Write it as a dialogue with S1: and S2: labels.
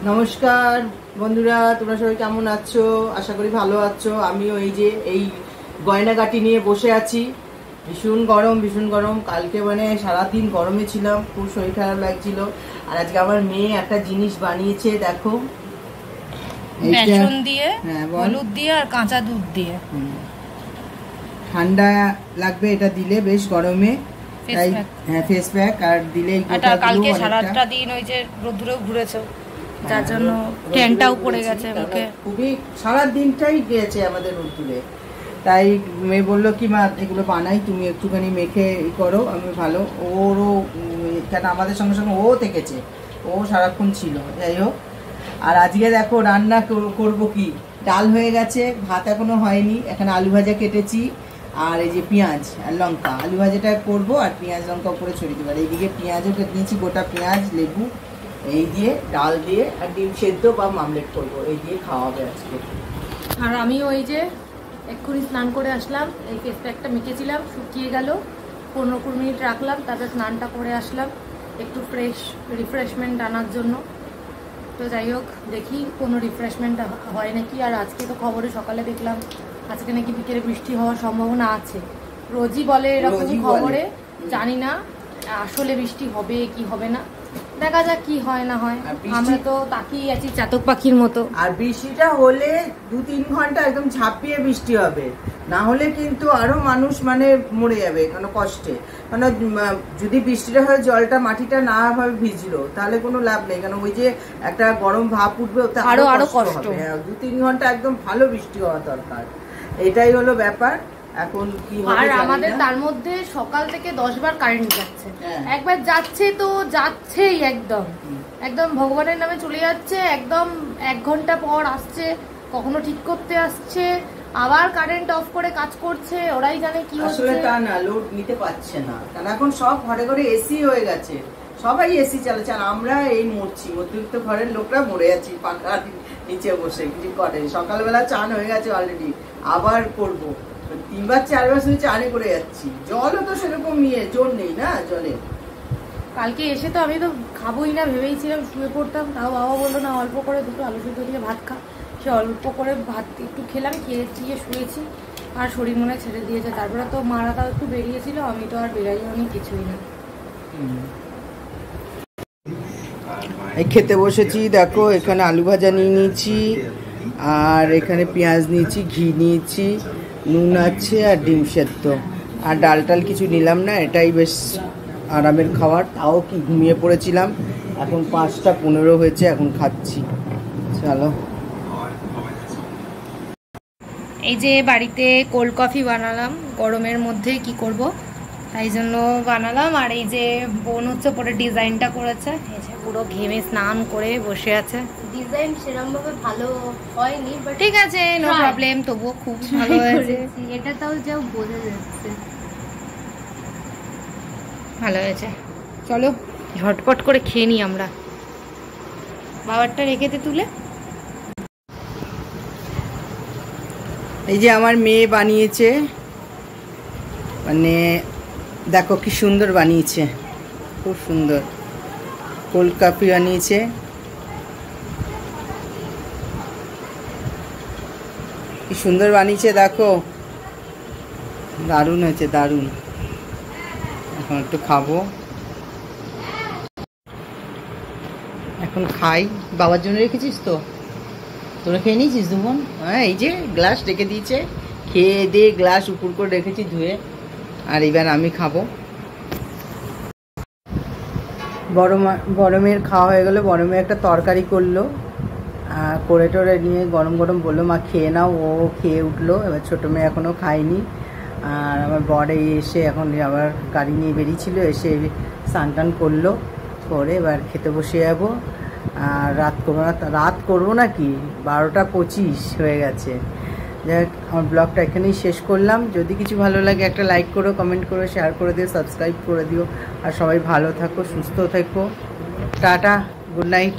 S1: নমস্কার বন্ধুরা, তোমরা সবাই কেমন আছো? আশা করি ভালো আছো। আমিও এই গয়নাগাটি নিয়ে বসে আছি। ভীষণ গরম। কালকে মানে সারাদিন গরমে ছিলাম, খুব শরীর খারাপ লাগছিল। আর আজকে আমার মেয়ে একটা জিনিস বানিয়েছে, দেখো,
S2: বেসন দিয়ে, হলুদ দিয়ে আর কাঁচা দুধ দিয়ে।
S1: ঠান্ডা লাগবে এটা দিলে, বেশ গরমে। তাই হ্যাঁ, ফেস প্যাক আর দিলে
S2: কালকে সারাটা দিন ওই যে রোদ্দুরেও ঘুরেছো, যার জন্য ট্যানটাও পড়ে গেছে মুখে।
S1: খুবই সারা দিনটাই গিয়েছে আমাদের রোদ্দুরে। তাই মেয়ে বললো কি, মা এগুলো বানাই, তুমি একটুখানি মেখে করো। আমি ভালো, ওরও কেন আমাদের সঙ্গে সঙ্গে ও থেকেছে, ও সারাক্ষণ ছিল। যাই হোক, আর আজকে দেখো রান্না করব কি, ডাল হয়ে গেছে, ভাত এখনো হয়নি। এখানে আলু ভাজা কেটেছি আর এই যে পেঁয়াজ আর লঙ্কা। আলু ভাজাটা করবো আর পেঁয়াজ লঙ্কা উপরে ছড়িয়ে দেবো। আর এইদিকে পেঁয়াজও কেটে নিয়েছি, গোটা পেঁয়াজ, লেবু, এই দিয়ে ডাল দিয়ে আর ডিম সেদ্ধ বা মামলেট করবো, এই দিয়ে খাওয়া হবে আজকে।
S2: আর আমি ওই যে এক্ষুনি স্নান করে আসলাম, এই ফেস প্যাকটা মেখেছিলাম, শুকিয়ে গেল, 15-20 মিনিট রাখলাম, তারপরে স্নানটা করে আসলাম একটু রিফ্রেশমেন্ট আনার জন্য। তো যাই হোক, দেখি কোনো রিফ্রেশমেন্ট হয় নাকি। আর আজকে তো খবরে সকালে দেখলাম আজকে নাকি বিকেলে বৃষ্টি হওয়ার সম্ভাবনা আছে। রোজই বলে এরকম খবরে, জানি না আসলে বৃষ্টি হবে কি হবে না, দেখা যাক কি হয় না হয়। আমরা তো তাকিয়ে আছি চাতক পাখির মতো।
S1: আর বৃষ্টিটা হলে 2-3 ঘন্টা একদম ঝাঁপিয়ে বৃষ্টি হবে, না হলে কিন্তু আরো মানুষ মানে মরে যাবে কেন কষ্টে। কেন যদি বৃষ্টিটা হয়, জলটা মাটিটা না ভাবে ভিজলো, তাহলে কোনো লাভ নেই। কেন ওই যে একটা গরম ভাপ উঠবে, ওতে আরো কষ্ট হবে। 2-3 ঘন্টা একদম ভালো বৃষ্টি হওয়া দরকার, এটাই হলো ব্যাপার। এখন কি হবে।
S2: আর আমাদের তার মধ্যে সকাল থেকে 10 বার কারেন্ট যাচ্ছে, একবার যাচ্ছে তো যাচ্ছেই, একদম ভগবানের নামে চলে যাচ্ছে, একদম 1 ঘন্টা পর আসছে, কখনো ঠিক করতে আসছে, আবার কারেন্ট অফ করে কাজ করছে, ওরাই জানে কি হচ্ছে।
S1: আসলে তা না, লোড নিতে পারছে না, কারণ এখন সব ঘরে ঘরে এসি হয়ে গেছে, সবাই এসি চালাচ্ছে। আর আমরা এই মরছি, মধ্যবিত্ত ঘরের লোকরা মরে যাচ্ছি পাখা নিচে বসে, কিছু করে। সকালবেলা চান হয়ে গেছে অলরেডি, আবার করবো, 3-4 শুধু চানে করে যাচ্ছি। জলও তো সেরকম জোর নেই না জলে।
S2: কালকে এসে তো আমি তো খাবোই না ভেবেইছিলাম, শুয়ে পড়তাম, তাও বাবা বললো না অল্প করে দুটো আলু সিদ্ধ দিয়ে ভাত খা। সে অল্প করে ভাত একটু খেলাম, খেয়েছি, শুয়েছি, আর শরীর মনে ছেড়ে দিয়েছে। তারপরে তো মারা তাও একটু বেরিয়েছিল, আমি তো আর বেরাইনি কিছুই না।
S1: এই খেতে বসেছি, দেখো এখানে আলু ভাজা নিয়ে নিয়েছি, আর এখানে পেঁয়াজ নিয়েছি, ঘি নিয়েছি, নুন আছে আর ডিম সেদ্ধ। আর ডাল টাল কিছু নিলাম না, এটাই বেশ আরামের খাবার। তাও কি ঘুমিয়ে পড়েছিলাম, এখন 5টা 15 হয়েছে, এখন খাচ্ছি। চলো,
S2: এই যে বাড়িতে কোল্ড কফি বানালাম, গরমের মধ্যে কি করব, তাই জন্য বানালাম। আর এই যে বোন হচ্ছে পরে ডিজাইনটা করেছে, এই যে পুরো ঘেমে স্নান করে বসে আছে।
S3: ডিজাইন সেরকম ভাবে ভালো হয়নি, বাট
S2: ঠিক আছে, নো প্রবলেম, তবুও খুব ভালো হয়েছে।
S3: এটা তাও যাও বোঝা যাচ্ছে
S2: ভালো হয়েছে। চলো ঝটপট করে খেয়ে নিই আমরা। বাবারটা রেখেতে তুলে।
S1: এই যে আমার মেয়ে বানিয়েছে, মানে দেখো কি সুন্দর বানিয়েছে, খুব সুন্দর কোল্ড কফি বানিয়েছে। কি সুন্দর বানিয়েছে, দেখো, দারুণ হয়েছে, দারুণ। এখন একটু খাবো, এখন খাই। বাবার জন্য রেখেছিস তো, তোরা খেয়ে নিয়েছিস দুমন? হ্যাঁ, এই যে গ্লাস রেখে দিয়েছে, খেয়ে দিয়ে গ্লাস উপর করে রেখেছি ধুয়ে। আর এবার আমি খাবো। গরমের খাওয়া হয়ে গেলো। বড় মেয়ে একটা তরকারি করলো, করে টোরে নিয়ে গরম গরম বললো মা খেয়ে নাও, ও খেয়ে উঠলো। এবার ছোটো মেয়ে এখনও খায়নি। আর আমার বর এসে এখন আবার গাড়ি নিয়ে বেরিয়েছিল, এসে স্নান টান করলো, করে এবার খেতে বসে যাবো। আর রাত করবো না কি, 12টা 25 হয়ে গেছে। যাই হোক, আমার ব্লগটা এখানেই শেষ করলাম। যদি কিছু ভালো লাগে একটা লাইক করো, কমেন্ট করো, শেয়ার করে দিও, সাবস্ক্রাইব করে দিও। আর সবাই ভালো থাকো, সুস্থ থাকো। Tata, good night.